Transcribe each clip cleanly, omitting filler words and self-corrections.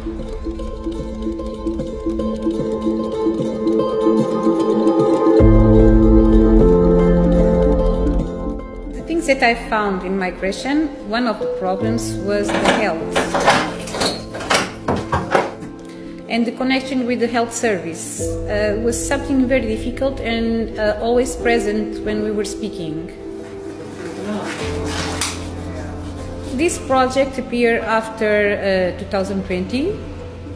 The things that I found in migration, one of the problems was the health and the connection with the health service was something very difficult and always present when we were speaking. This project appeared after 2020,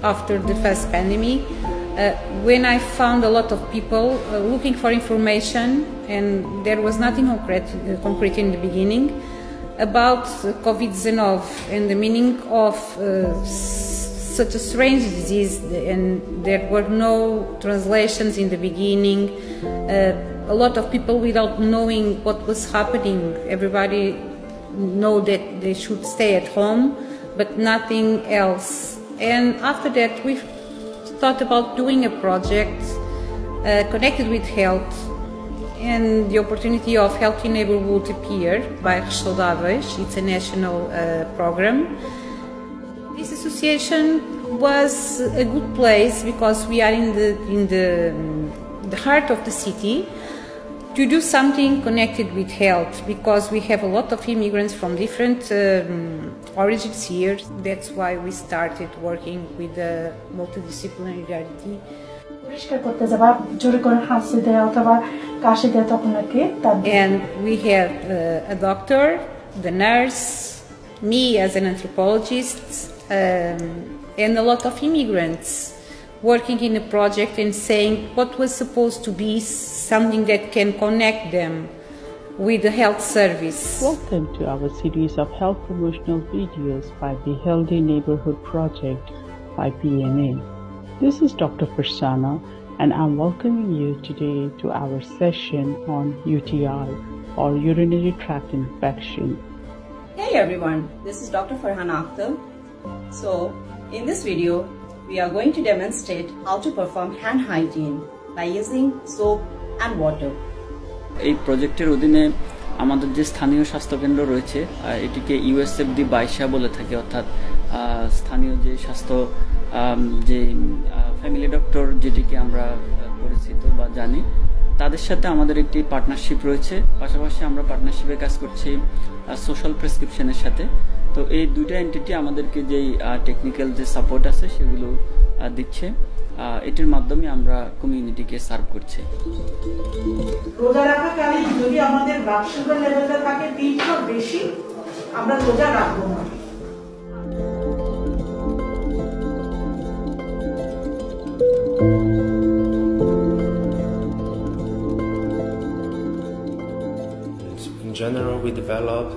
after the first pandemic, when I found a lot of people looking for information, and there was nothing concrete in the beginning about COVID-19 and the meaning of such a strange disease, and there were no translations in the beginning. A lot of people without knowing what was happening. Everybody know that they should stay at home, but nothing else. And after that, we thought about doing a project connected with health, and the opportunity of Healthy Neighborhood appeared by Saudáveis. It's a national program. This association was a good place because we are in the heart of the city to do something connected with health, because we have a lot of immigrants from different origins here. That's why we started working with the multidisciplinarity. And we have a doctor, the nurse, me as an anthropologist, and a lot of immigrants working in a project and saying what was supposed to be something that can connect them with the health service. Welcome to our series of health promotional videos by the Healthy Neighborhood Project by PMA. This is Dr. Farsana, and I'm welcoming you today to our session on UTI, or urinary tract infection. Hey everyone, this is Dr. Farhana Akhtar. So, in this video, we are going to demonstrate how to perform hand hygiene by using soap and water. এই প্রজেক্টের অধীনে আমাদের যে স্থানীয় স্বাস্থ্য কেন্দ্র রয়েছে এটিকে ইউএসএফডি 22 বলে থাকে, অর্থাৎ স্থানীয় যে স্বাস্থ্য যে ফ্যামিলি ডক্টর যেটিকে আমরা পরিচিত বা জানি, তাদের সাথে আমাদের একটি পার্টনারশিপ রয়েছে। পাশাপাশি আমরা পার্টনারশিপে কাজ করছি সোশ্যাল প্রেসক্রিপশনের সাথে। তো এই দুইটা এন্টিটি আমাদেরকে যেই টেকনিক্যাল যে সাপোর্ট আছে সেগুলো দিচ্ছে। এটির মাধ্যমে আমরা কমিউনিটিকে সার্ভ করছি। রোজা রাখাকালীন যদি আমাদের ব্লাড সুগার লেভেলটা থাকে 300 বেশি, আমরা রোজা রাখবো না। In general, we develop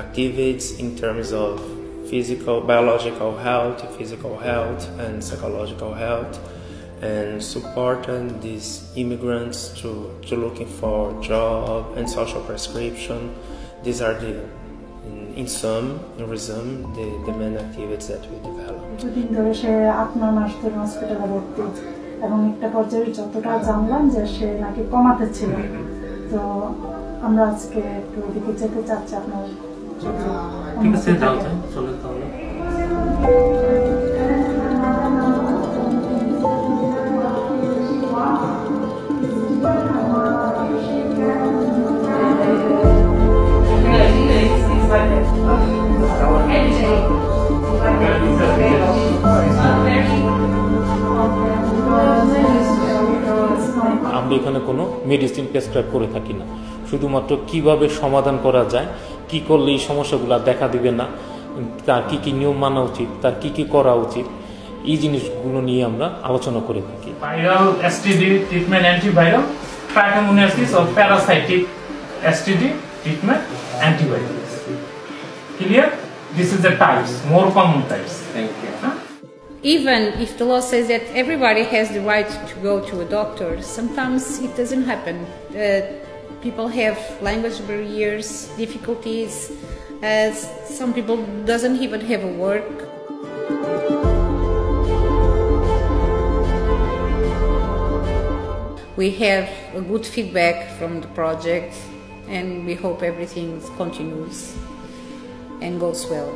activities in terms of biological health, physical health, and psychological health, and supporting these immigrants to looking for job and social prescription. These are in resume, the main activities that we develop. দুদিন ধরে সে 8-9 মাস ধরে হসপিটালে ভর্তি, এবং একটা পর্যায়ে যতটা জানলাম যে সে নাকি কমাতে ছিল। তো আমরা আজকে একটু ওদিকে যেতে চাচ্ছি আপনার। ঠিক আছে, যাও চলে তাহলে। আমরা এখানে কোনো মেডিসিন প্রেসক্রাইব করে থাকি না, শুধুমাত্র কিভাবে সমাধান করা যায়, কি করলে এই সমস্যাগুলো দেখা দিবে না, তার কি কি নিয়ম মানা উচিত, তার কি কি করা উচিত, এই জিনিসগুলো নিয়ে আমরা আলোচনা করে থাকি। Viral STD treatment, antiviral, trichomoniasis or parasitic STD treatment, antibiotics. Clear? This is the types, more common types. Thank you. Even if the law says that everybody has the right to go to a doctor, sometimes it doesn't happen. People have language barriers, difficulties, some people doesn't even have a work. We have a good feedback from the project, and we hope everything continues and goes well.